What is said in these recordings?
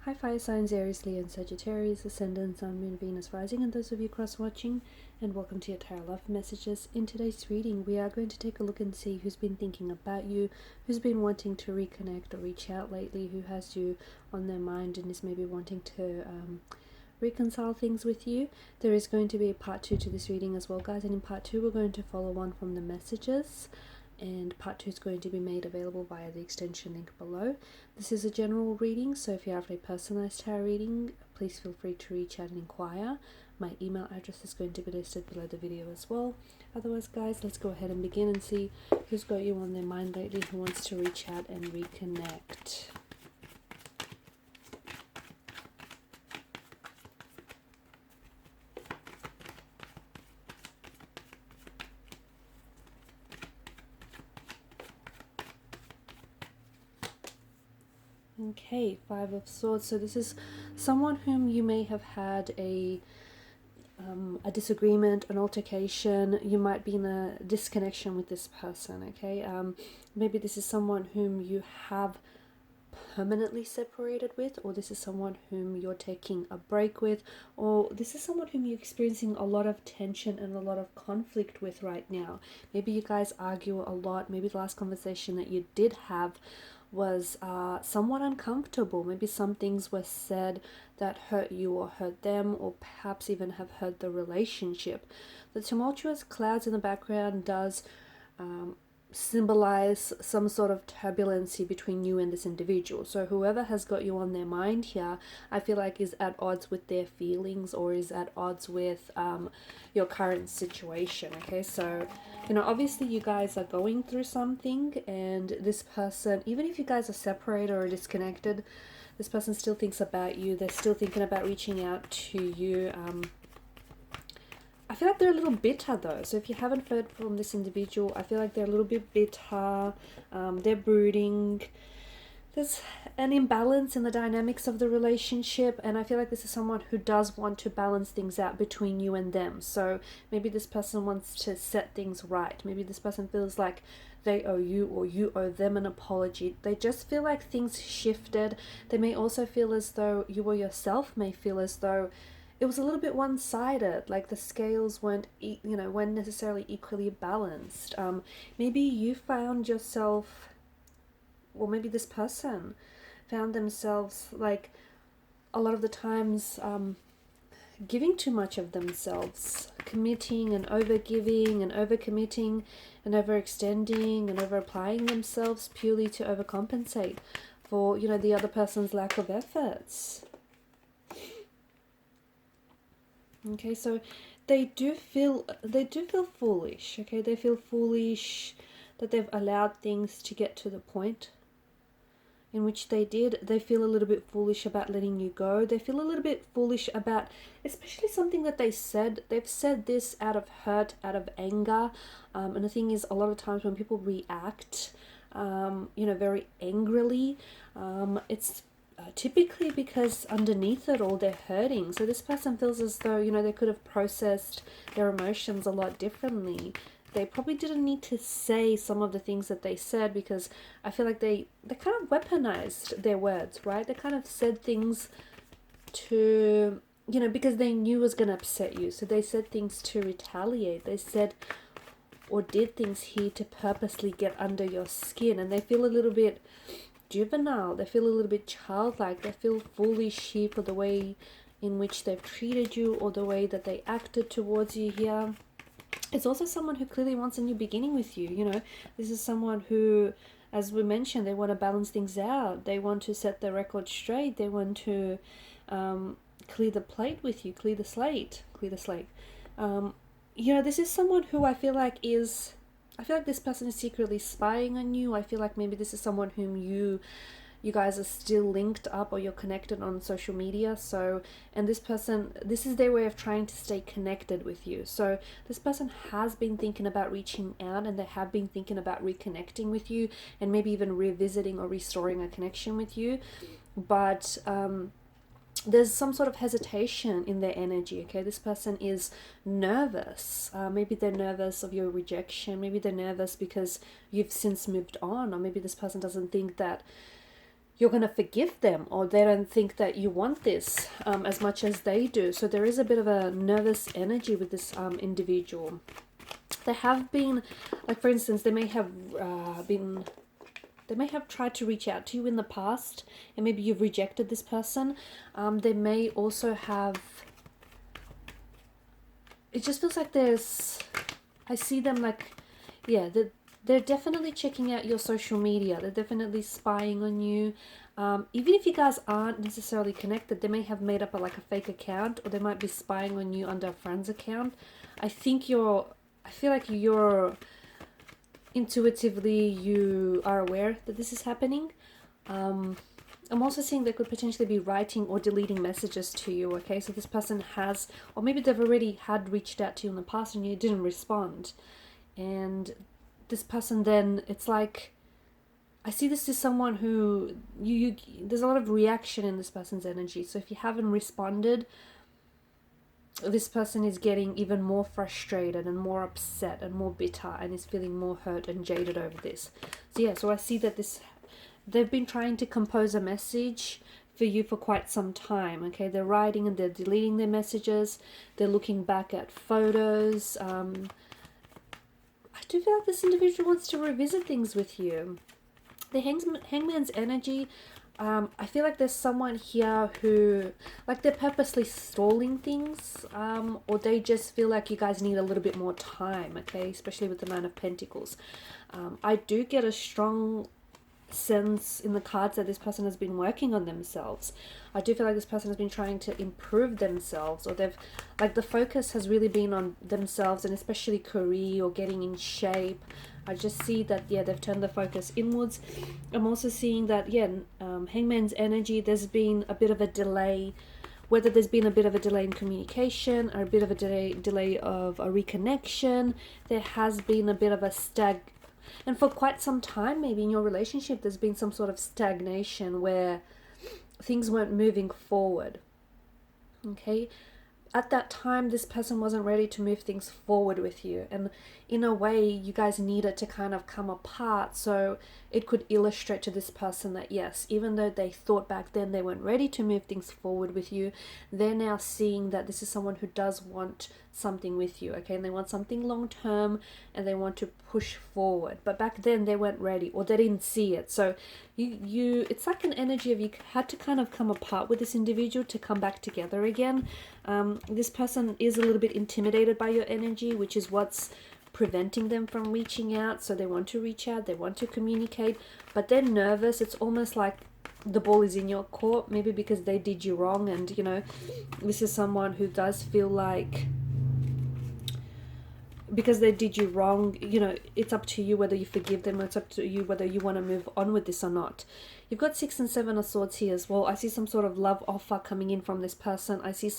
Hi fire signs, Aries, Leo and Sagittarius, Ascendant, Sun, Moon, Venus, Rising, and those of you cross-watching, and welcome to your Tarot Love Messages. In today's reading, we are going to take a look and see who's been thinking about you, who's been wanting to reconnect or reach out lately, who has you on their mind and is maybe wanting to reconcile things with you. There is going to be a part 2 to this reading as well, guys, and in part 2 we're going to follow on from the messages, and part 2 is going to be made available via the extension link below. This is a general reading, so if you have a personalized tarot reading, please feel free to reach out and inquire. My email address is going to be listed below the video as well. Otherwise, guys, let's go ahead and begin and see who's got you on their mind lately, who wants to reach out and reconnect. Okay, Five of Swords. So this is someone whom you may have had a disagreement, an altercation. You might be in a disconnection with this person, okay? Maybe this is someone whom you have permanently separated with, or this is someone whom you're taking a break with, or this is someone whom you're experiencing a lot of tension and a lot of conflict with right now. Maybe you guys argue a lot. Maybe the last conversation that you did have was somewhat uncomfortable. Maybe some things were said that hurt you or hurt them, or perhaps even have hurt the relationship. The tumultuous clouds in the background does symbolize some sort of turbulency between you and this individual. So whoever has got you on their mind here, I feel like is at odds with their feelings, or is at odds with your current situation. Okay, so you know, obviously you guys are going through something, and this person, even if you guys are separated or disconnected, this person still thinks about you. They're still thinking about reaching out to you. I feel like they're a little bitter though. So if you haven't heard from this individual, I feel like they're a little bit bitter. They're brooding. There's an imbalance in the dynamics of the relationship, and I feel like this is someone who does want to balance things out between you and them. So maybe this person wants to set things right. Maybe this person feels like they owe you, or you owe them an apology. They just feel like things shifted. They may also feel as though you or yourself may feel as though it was a little bit one-sided, like the scales weren't necessarily equally balanced. Maybe you found yourself, or maybe this person found themselves, like, a lot of the times giving too much of themselves, committing and over-giving and over-committing and overextending and over-applying themselves purely to overcompensate for, you know, the other person's lack of efforts. Okay, so they do feel foolish. Okay, they feel foolish that they've allowed things to get to the point in which they did. They feel a little bit foolish about letting you go. They feel a little bit foolish about, especially something that they said. They've said this out of hurt, out of anger. And the thing is, a lot of times when people react, very angrily, it's typically because underneath it all they're hurting. So this person feels as though, you know, they could have processed their emotions a lot differently. They probably didn't need to say some of the things that they said, because I feel like they kind of weaponized their words, right? They kind of said things to, you know, because they knew it was going to upset you. So they said things to retaliate. They said or did things here to purposely get under your skin, and they feel a little bit juvenile. They feel a little bit childlike. They feel foolish here for the way in which they've treated you, or the way that they acted towards you here. It's also someone who clearly wants a new beginning with you. You know, this is someone who, as we mentioned, they want to balance things out. They want to set the record straight. They want to clear the plate with you, clear the slate. This is someone who I feel like this person is secretly spying on you. I feel like maybe this is someone whom you guys are still linked up, or you're connected on social media. So, and this person, this is their way of trying to stay connected with you. So this person has been thinking about reaching out, and they have been thinking about reconnecting with you, and maybe even revisiting or restoring a connection with you. But there's some sort of hesitation in their energy. Okay, this person is nervous. Maybe they're nervous of your rejection. Maybe they're nervous because you've since moved on, or maybe this person doesn't think that you're going to forgive them, or they don't think that you want this as much as they do. So there is a bit of a nervous energy with this individual. They have been, like for instance, they may have tried to reach out to you in the past, and maybe you've rejected this person. They may also have, it just feels like I see them like, yeah, they're definitely checking out your social media. They're definitely spying on you. Even if you guys aren't necessarily connected, they may have made up like a fake account, or they might be spying on you under a friend's account. I feel like you're intuitively, you are aware that this is happening. I'm also seeing they could potentially be writing or deleting messages to you, okay? So this person has, or maybe they've already had reached out to you in the past and you didn't respond. And this person then, it's like, I see this as someone who, there's a lot of reaction in this person's energy. So if you haven't responded, this person is getting even more frustrated and more upset and more bitter, and is feeling more hurt and jaded over this. So yeah, so I see that they've been trying to compose a message for you for quite some time, okay? They're writing and they're deleting their messages. They're looking back at photos. I do feel like this individual wants to revisit things with you. The hangman's energy, I feel like there's someone here who, like, they're purposely stalling things, or they just feel like you guys need a little bit more time, okay? Especially with the Nine of Pentacles. I do get a strong sense in the cards that this person has been working on themselves. I do feel like this person has been trying to improve themselves, or they've, like, the focus has really been on themselves, and especially career or getting in shape. I just see that, yeah, they've turned the focus inwards. I'm also seeing that, yeah, hangman's energy, there's been a bit of a delay, whether there's been a bit of a delay in communication or a bit of a delay of a reconnection. There has been a bit of a and for quite some time, maybe in your relationship, there's been some sort of stagnation where things weren't moving forward. Okay? At that time, this person wasn't ready to move things forward with you. And in a way, you guys needed to kind of come apart, so it could illustrate to this person that, yes, even though they thought back then they weren't ready to move things forward with you, they're now seeing that this is someone who does want something with you, okay? And they want something long term, and they want to push forward. But back then they weren't ready, or they didn't see it. So it's like an energy of you had to kind of come apart with this individual to come back together again. This person is a little bit intimidated by your energy, which is what's preventing them from reaching out. So they want to reach out, they want to communicate, but they're nervous. It's almost like the ball is in your court, maybe because they did you wrong. And, you know, this is someone who does feel like, because they did you wrong, you know, it's up to you whether you forgive them, or it's up to you whether you want to move on with this or not. You've got 6 and 7 of Swords here as well. I see some sort of love offer coming in from this person. I see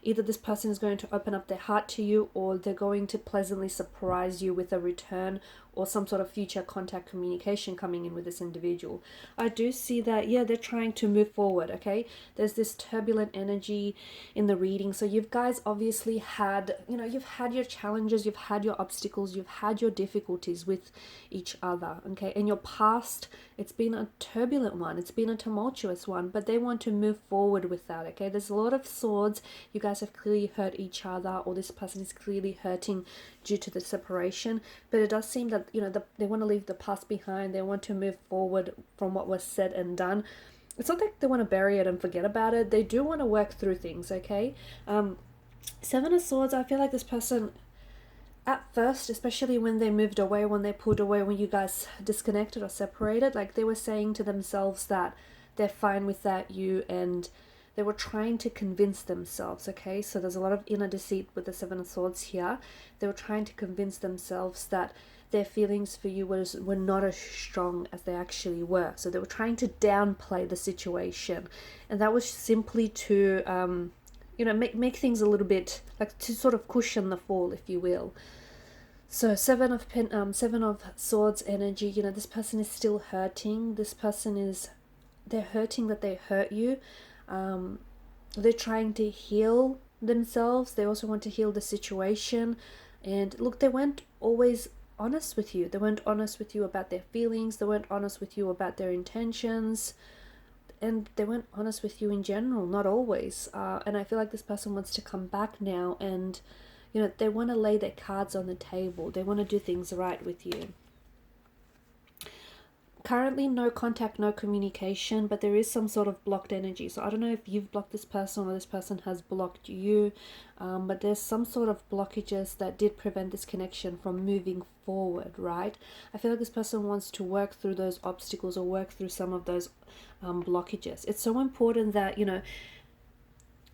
either this person is going to open up their heart to you, or they're going to pleasantly surprise you with a return, or some sort of future contact communication coming in with this individual. I do see that, yeah, they're trying to move forward, okay? There's this turbulent energy in the reading. So you guys obviously had, you know, you've had your challenges, you've had your obstacles, you've had your difficulties with each other, okay? In your past, it's been a turbulent one, it's been a tumultuous one, but they want to move forward with that, okay? There's a lot of swords. You guys have clearly hurt each other, or this person is clearly hurting due to the separation, but it does seem that, you know, they want to leave the past behind. They want to move forward from what was said and done. It's not like they want to bury it and forget about it. They do want to work through things, okay? 7 of Swords, I feel like this person, at first, especially when they moved away, when they pulled away, when you guys disconnected or separated, like, they were saying to themselves that they're fine without you, and they were trying to convince themselves, okay? So there's a lot of inner deceit with the 7 of Swords here. They were trying to convince themselves that their feelings for you were not as strong as they actually were. So they were trying to downplay the situation. And that was simply to, you know, make things a little bit, like, to sort of cushion the fall, if you will. So 7 of Swords energy, you know, this person is still hurting. This person they're hurting that they hurt you. They're trying to heal themselves. They also want to heal the situation. And look, they weren't always honest with you. They weren't honest with you about their feelings. They weren't honest with you about their intentions. and they weren't honest with you in general, not always. And I feel like this person wants to come back now, and you know, they want to lay their cards on the table. They want to do things right with you. Currently, no contact, no communication, but there is some sort of blocked energy. So I don't know if you've blocked this person or this person has blocked you, but there's some sort of blockages that did prevent this connection from moving forward, right? I feel like this person wants to work through those obstacles or work through some of those blockages. It's so important that, you know,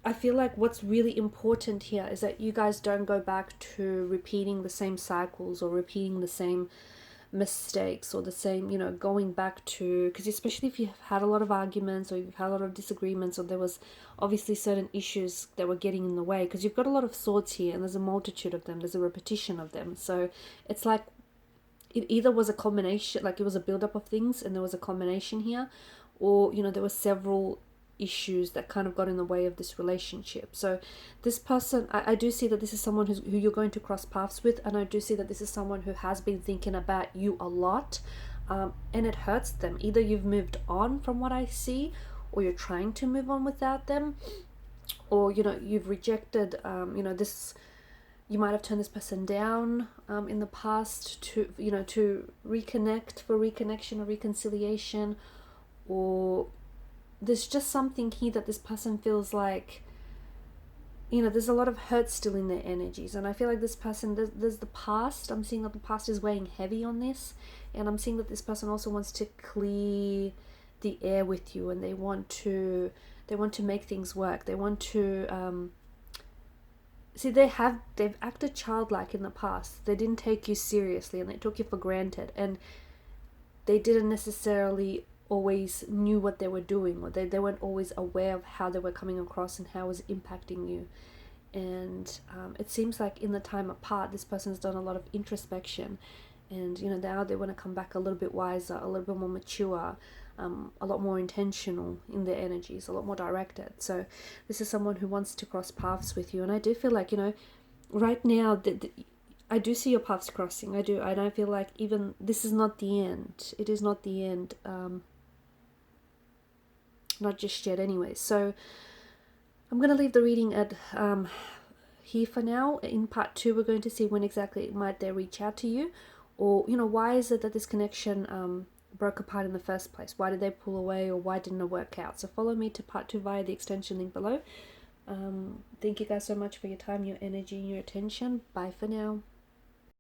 I feel like what's really important here is that you guys don't go back to repeating the same cycles or repeating the same mistakes or the same, you know, going back to, because especially if you've had a lot of arguments or you've had a lot of disagreements, or there was obviously certain issues that were getting in the way, because you've got a lot of swords here and there's a multitude of them, there's a repetition of them. So it's like it either was a combination, like it was a build-up of things and there was a combination here, or you know, there were several issues that kind of got in the way of this relationship. So this person, I do see that this is someone who you're going to cross paths with, and I do see that this is someone who has been thinking about you a lot, and it hurts them. Either you've moved on from what I see, or you're trying to move on without them, or you know, you've rejected, you know, this, you might have turned this person down in the past to, you know, to reconnect, for reconnection or reconciliation, or there's just something here that this person feels like, you know, there's a lot of hurt still in their energies. And I feel like this person, there's the past. I'm seeing that the past is weighing heavy on this. And I'm seeing that this person also wants to clear the air with you, and they want to make things work. They want to, see, they've acted childlike in the past. They didn't take you seriously and they took you for granted. And they didn't necessarily always knew what they were doing, or they weren't always aware of how they were coming across and how it was impacting you. And it seems like in the time apart, this person's done a lot of introspection, and you know, now they want to come back a little bit wiser, a little bit more mature, a lot more intentional in their energies, a lot more directed. So this is someone who wants to cross paths with you, and I do feel like, you know, right now I do see your paths crossing. I do. I don't feel like even this is not the end. It is not the end. Not just yet anyway. So I'm going to leave the reading at here for now. In part 2, we're going to see when exactly might they reach out to you, or you know, why is it that this connection broke apart in the first place? Why did they pull away, or why didn't it work out? So follow me to part 2 via the extension link below. Thank you guys so much for your time, your energy, and your attention. Bye for now.